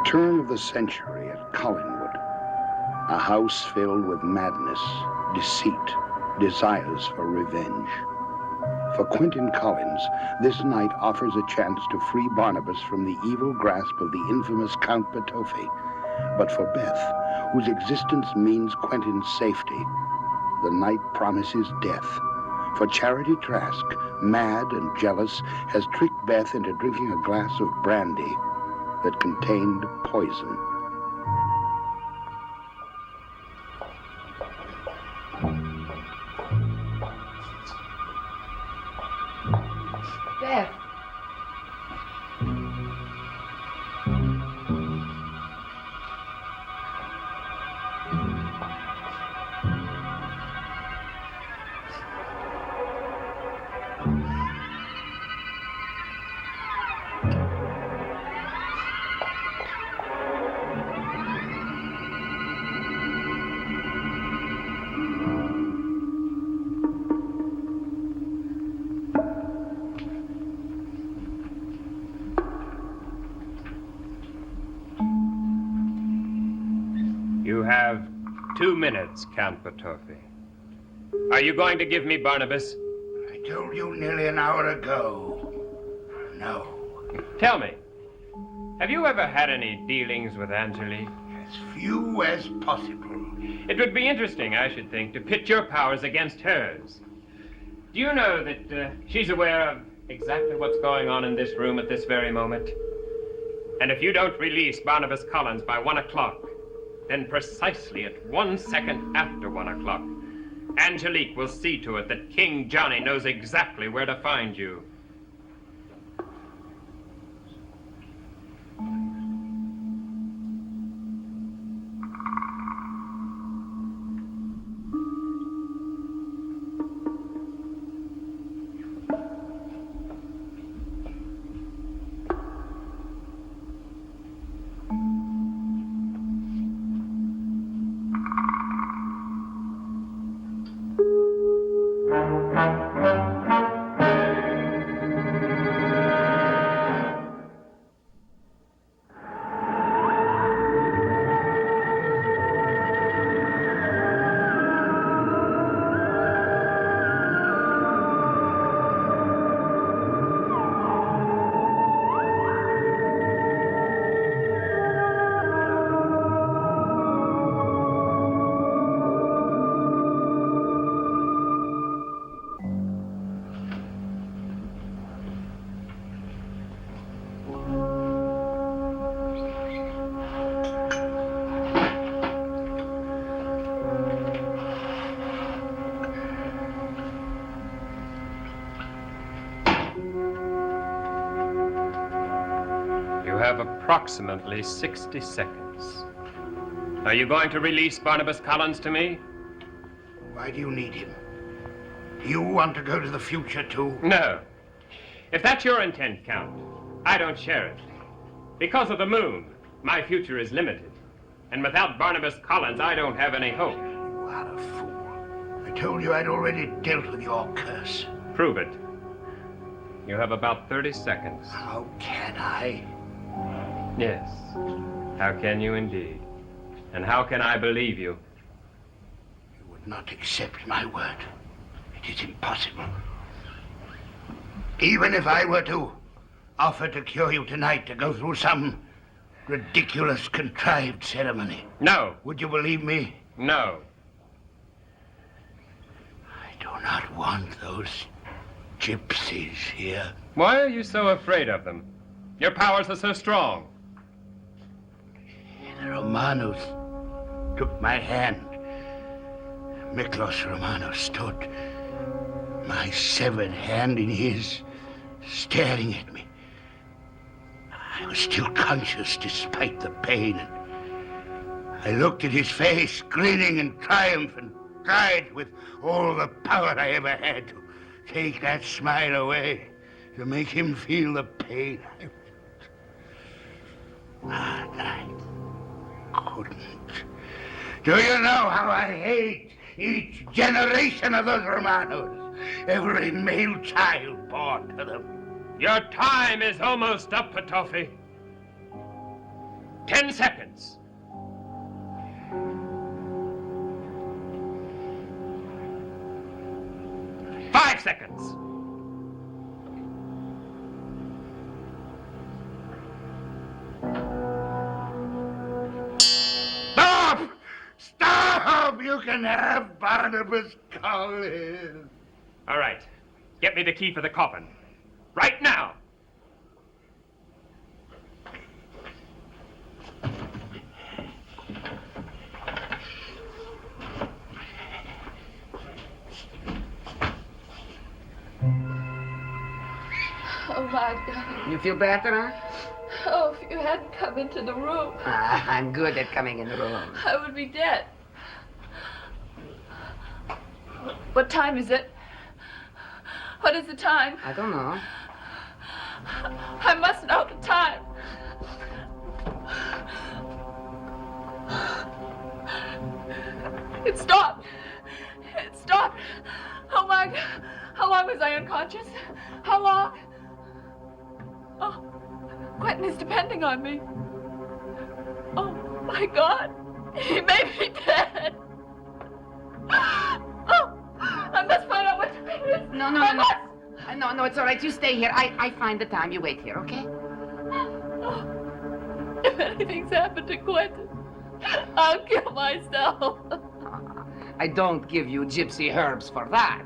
Turn of the century at Collinwood. A house filled with madness, deceit, desires for revenge. For Quentin Collins, this night offers a chance to free Barnabas from the evil grasp of the infamous Count Batofi. But for Beth, whose existence means Quentin's safety, the night promises death. For Charity Trask, mad and jealous, has tricked Beth into drinking a glass of brandy that contained poison. Beth. You have 2 minutes, Count Batofi. Are you going to give me Barnabas? I told you nearly an hour ago. No. Tell me, have you ever had any dealings with Angelique? As few as possible. It would be interesting, I should think, to pit your powers against hers. Do you know that she's aware of exactly what's going on in this room at this very moment? And if you don't release Barnabas Collins by 1 o'clock, then precisely at 1 second after 1 o'clock, Angelique will see to it that King Johnny knows exactly where to find you. Approximately 60 seconds. Are you going to release Barnabas Collins to me? Why do you need him? Do you want to go to the future, too? No. If that's your intent, Count, I don't share it. Because of the moon, my future is limited. And without Barnabas Collins, I don't have any hope. You are a fool. I told you I'd already dealt with your curse. Prove it. You have about 30 seconds. How can I? Yes. How can you indeed? And how can I believe you? You would not accept my word. It is impossible. Even if I were to offer to cure you tonight to go through some ridiculous, contrived ceremony. No. Would you believe me? No. I do not want those gypsies here. Why are you so afraid of them? Your powers are so strong. The Romanos took my hand. Miklos Romanos stood, my severed hand in his, staring at me. I was still conscious despite the pain. And I looked at his face, grinning in triumph, and tried with all the power I ever had to take that smile away, to make him feel the pain. I couldn't. Do you know how I hate each generation of those Romanos? Every male child born to them. Your time is almost up, Batofi. 10 seconds. 5 seconds. Stop! Stop! You can have Barnabas Collins. All right. Get me the key for the coffin. Right now. Oh, my God. You feel better, huh? Oh, if you hadn't come into the room, I'm good at coming in the room. I would be dead. What time is it? What is the time? I don't know. I must know the time. It stopped. It stopped. Oh, my God. How long was I unconscious? How long? Oh, Quentin is depending on me. Oh, my God. He may be dead. Oh, I must find out what time it is. No, it's all right. You stay here. I find the time. You wait here, okay? Oh, if anything's happened to Quentin, I'll kill myself. I don't give you gypsy herbs for that.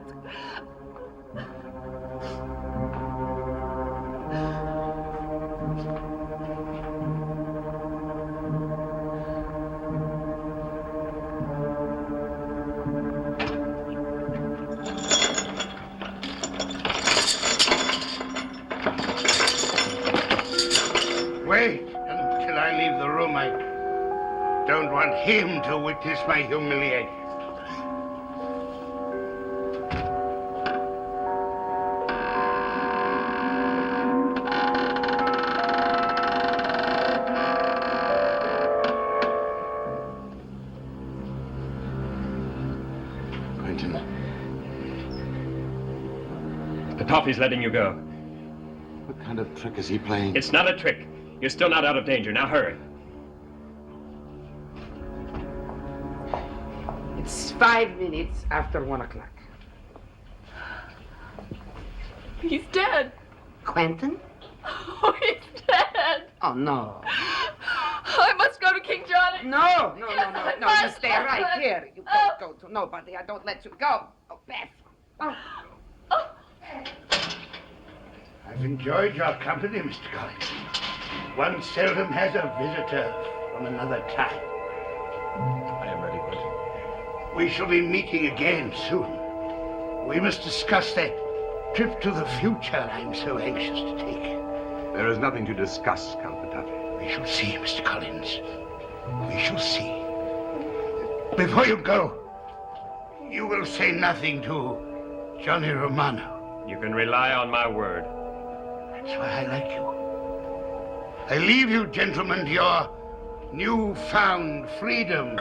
Wait until I leave the room. I don't want him to witness my humiliation. Quentin, The toffee's letting you go. what kind of trick is he playing? It's not a trick. You're still not out of danger. Now hurry. It's 5 minutes after 1 o'clock. He's dead. Quentin? Oh, he's dead. Oh, no. I must go to King John. No. You stay right here. You don't go to nobody. I don't let you go. Oh, Beth. Oh. Oh. I've enjoyed your company, Mr. Collins. One seldom has a visitor from another time. I am ready, Quentin. We shall be meeting again soon. We must discuss that trip to the future I'm so anxious to take. There is nothing to discuss, Count Batavia. We shall see, Mr. Collins. We shall see. Before you go, you will say nothing to Johnny Romano. You can rely on my word. That's why I like you. I leave you, gentlemen, to your newfound freedom.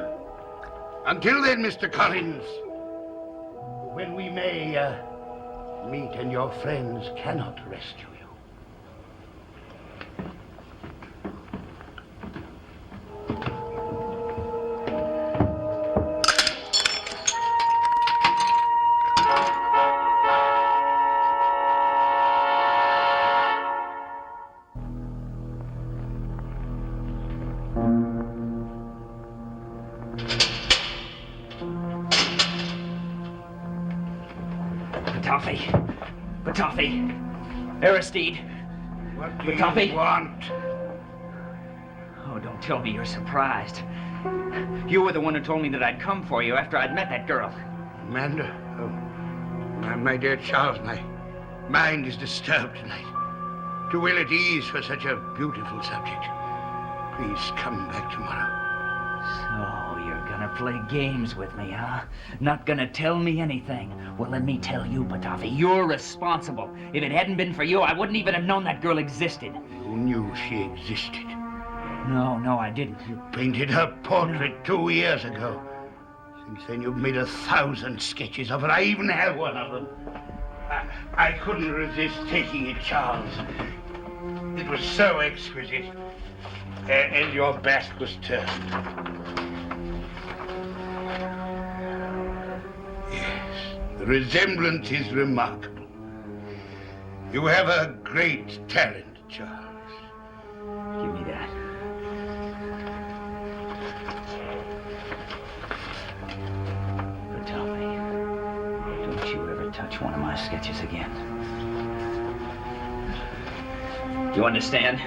Until then, Mr. Collins, when we may meet and your friends cannot rescue you. Batavia. Aristide. What do Batavia. you want? Oh, don't tell me you're surprised. You were the one who told me that I'd come for you after I'd met that girl. Amanda? Oh, my dear Charles, my mind is disturbed tonight. Too ill at ease for such a beautiful subject. Please come back tomorrow. So, you're gonna play games with me, huh? Not gonna tell me anything. Well, let me tell you, Batavia, you're responsible. If it hadn't been for you, I wouldn't even have known that girl existed. You knew she existed. No, I didn't. You painted her portrait 2 years ago. Since then, you've made 1,000 sketches of her. I even have one of them. I couldn't resist taking it, Charles. It was so exquisite. And your back was turned. Yes, the resemblance is remarkable. You have a great talent, Charles. Give me that. Batavi, don't you ever touch one of my sketches again. You understand?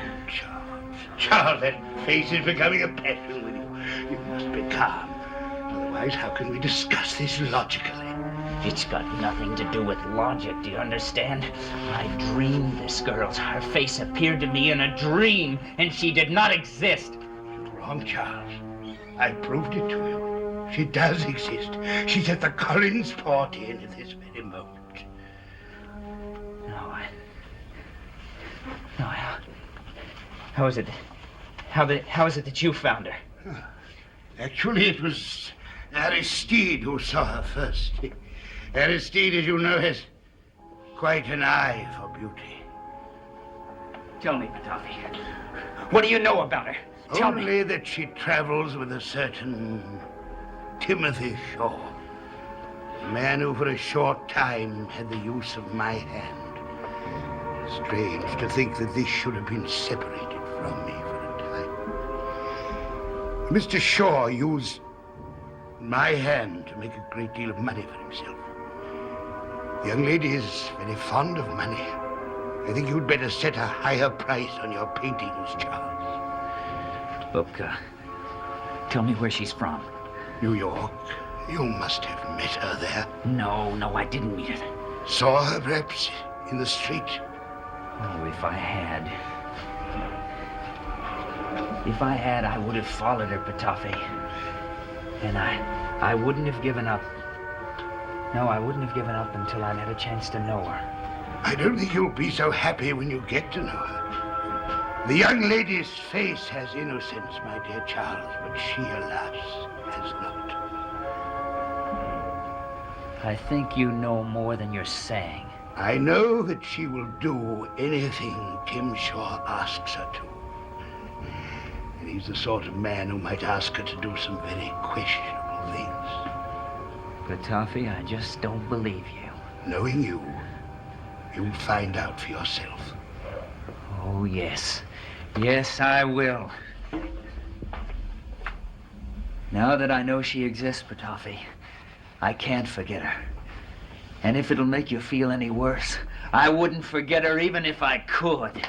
Charles, that face is becoming a passion with you. You must be calm. Otherwise, how can we discuss this logically? It's got nothing to do with logic, do you understand? I dreamed this girl's. Her face appeared to me in a dream, and she did not exist. You're wrong, Charles. I proved it to you. She does exist. She's at the Collins party in at this very moment. No, how is it? How is it that you found her? Actually, it was Aristide who saw her first. Aristide, as you know, has quite an eye for beauty. Tell me, Batavi. What do you know about her? Tell me. Only that she travels with a certain Timothy Shaw, a man who for a short time had the use of my hand. Strange to think that this should have been separated from me for a time. Mr. Shaw used my hand to make a great deal of money for himself. The young lady is very fond of money. I think you'd better set a higher price on your paintings, Charles. Look, tell me where she's from. New York. You must have met her there. No, I didn't meet her. Saw her, perhaps, in the street. Oh, if I had, I would have followed her, Batavi. And I wouldn't have given up. No, I wouldn't have given up until I'd had a chance to know her. I don't think you'll be so happy when you get to know her. The young lady's face has innocence, my dear Charles, but she, alas, has not. I think you know more than you're saying. I know that she will do anything Tim Shaw asks her to. And he's the sort of man who might ask her to do some very questionable things. Batavi, I just don't believe you. Knowing you, you'll find out for yourself. Oh, yes. Yes, I will. Now that I know she exists, Batavi, I can't forget her. And if it'll make you feel any worse, I wouldn't forget her even if I could.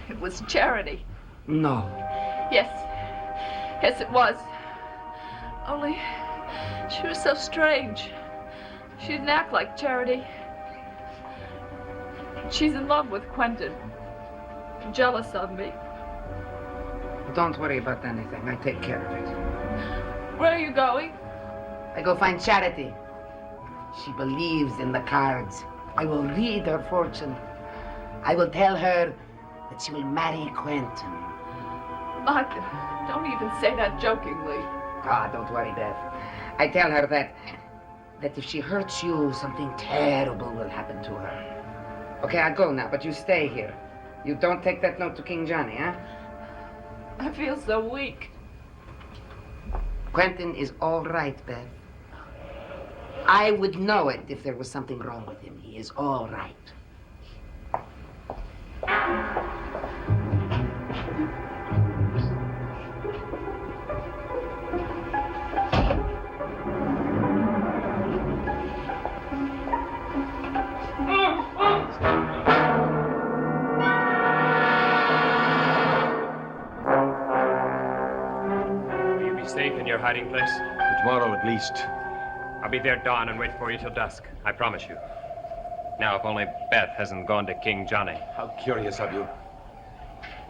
It was Charity. No. Yes, it was. Only, she was so strange. She didn't act like Charity. She's in love with Quentin. Jealous of me. Don't worry about anything. I take care of it. Where are you going? I go find Charity. She believes in the cards. I will read her fortune. I will tell her that she will marry Quentin. Martha, don't even say that jokingly. Ah, don't worry, Beth. I tell her that if she hurts you, something terrible will happen to her. Okay, I'll go now, but you stay here. You don't take that note to King Johnny, huh? I feel so weak. Quentin is all right, Beth. I would know it if there was something wrong with him. He is all right. Will you be safe in your hiding place? Tomorrow at least. I'll be there dawn and wait for you till dusk. I promise you. Now, if only Beth hasn't gone to King Johnny. How curious of you.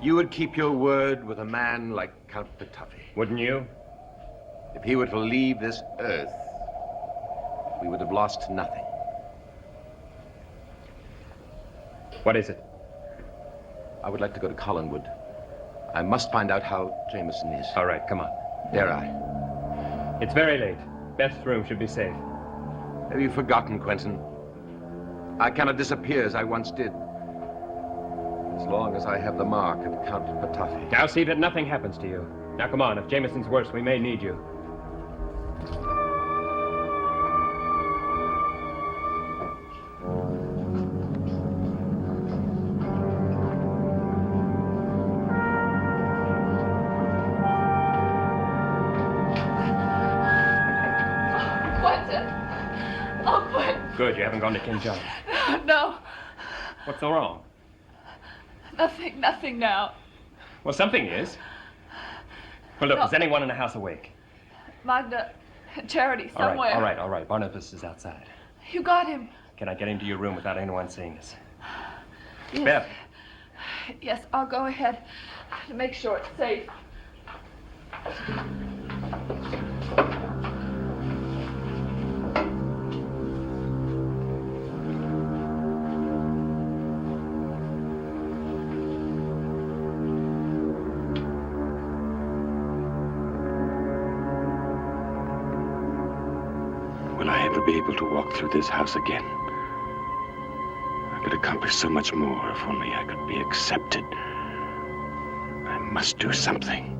You would keep your word with a man like Count Batavi. Wouldn't you? If he were to leave this earth, we would have lost nothing. What is it? I would like to go to Collinwood. I must find out how Jameson is. All right, come on. Dare I? It's very late. Beth's room should be safe. Have you forgotten, Quentin? I cannot disappear as I once did. As long as I have the mark of Count Patafi. I'll see that nothing happens to you. Now come on, if Jameson's worse, we may need you. Good, you haven't gone to King John. No. What's so wrong? Nothing now. Well, something is. Well, look, No. is anyone in the house awake? Magda, Charity, somewhere. All right. Barnabas is outside. You got him. Can I get into your room without anyone seeing us? Yes. Beth. Yes, I'll go ahead to make sure it's safe. Will I ever be able to walk through this house again? I could accomplish so much more if only I could be accepted. I must do something.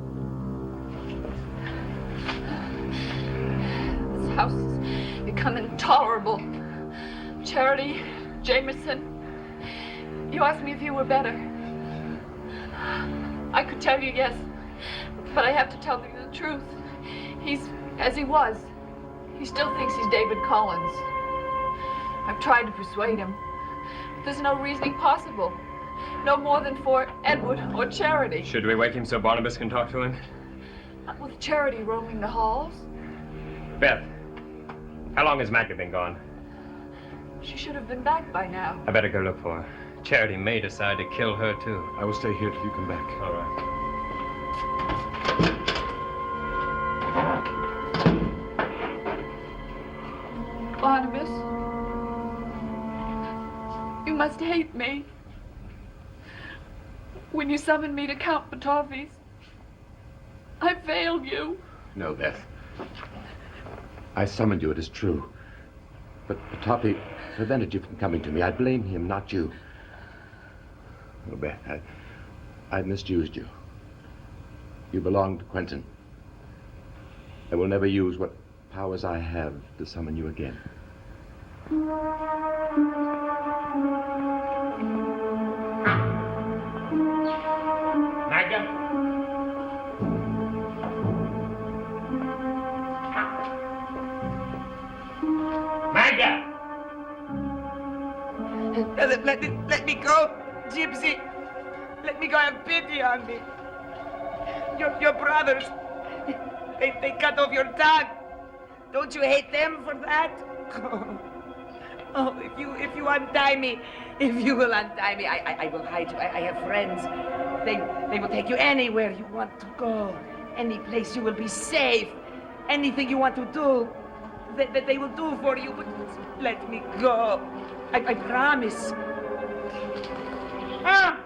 This house has become intolerable. Charity, Jameson, you asked me if you were better. I could tell you yes, but I have to tell you the truth. He's as he was. He still thinks he's David Collins. I've tried to persuade him. There's no reasoning possible. No more than for Edward or Charity. Should we wake him so Barnabas can talk to him? Not with Charity roaming the halls. Beth, how long has Magda been gone? She should have been back by now. I better go look for her. Charity may decide to kill her, too. I will stay here till you come back. All right. Barnabas, you must hate me. When you summoned me to Count Patafi's, I failed you. No, Beth. I summoned you, it is true. But Patafi prevented you from coming to me. I blame him, not you. Oh, Beth, I misused you. You belong to Quentin. I will never use what powers I have to summon you again. Magda? Magda! Let me go, Gypsy. Let me go. Have pity on me. Your brothers, they cut off your tongue. Don't you hate them for that? Oh, if you untie me, if you will untie me, I will hide you. I have friends. They will take you anywhere you want to go. Any place you will be safe. Anything you want to do, that they will do for you. But let me go. I promise. Ah!